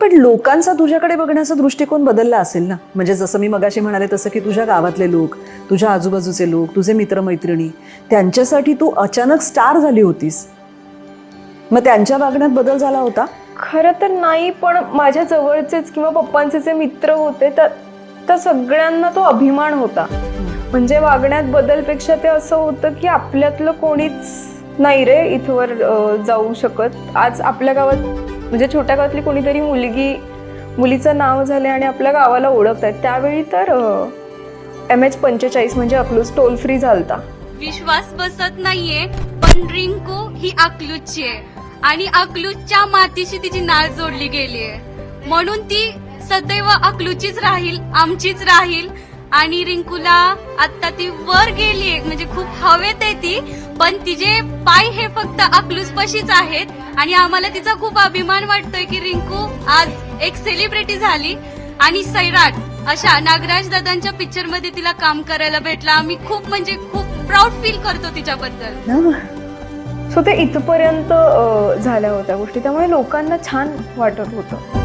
पण लोकांचा तुझ्याकडे बघण्याचा दृष्टिकोन बदलला असेल ना. म्हणजे जसं मी मगाशी म्हणाले तसं की तुझ्या गावातले लोक, तुझ्या आजूबाजूचे लोक, तुझे मित्रमैत्रिणी, त्यांच्यासाठी तू अचानक स्टार झाली होतीस. मग त्यांच्या वागण्यात बदल झाला होता? खरं तर नाही, पण माझ्या जवळचेच किंवा पप्पांचे जे मित्र होते त्या सगळ्यांना तो अभिमान होता. म्हणजे वागण्यात बदलपेक्षा ते असं होतं की आपल्यातलं कोणीच नाही रे इथवर जाऊ शकत. आज आपल्या गावात म्हणजे छोट्या गावातली कोणीतरी मुलीचं नाव झालं आणि आपल्या गावाला ओळखत आहेत. त्यावेळी तर MH45 म्हणजे अकलूज टोल फ्री झालता. विश्वास बसत नाहीये, पण रिंकू ही अकलूजची आहे आणि अकलूजच्या मातीशी तिची नाळ जोडली गेली आहे. म्हणून ती सदैव अकलूजचीच राहील, आमचीच राहील. आणि रिंकूला आता ती वर गेलीये, म्हणजे खूप हवेत आहे ती, पण तिचे पाय हे फक्त अकलूज पशीच आहेत. आणि आम्हाला तिचा खूप अभिमान वाटतोय की रिंकू आज एक सेलिब्रिटी झाली आणि सैराट अशा नागराज दादांच्या पिक्चर मध्ये तिला काम करायला भेटलं. आम्ही खूप म्हणजे खूप प्राऊड फील करतो तिच्याबद्दल. सो ते इथपर्यंत झाल्या होत्या गोष्टी, त्यामुळे लोकांना छान वाटत होतं.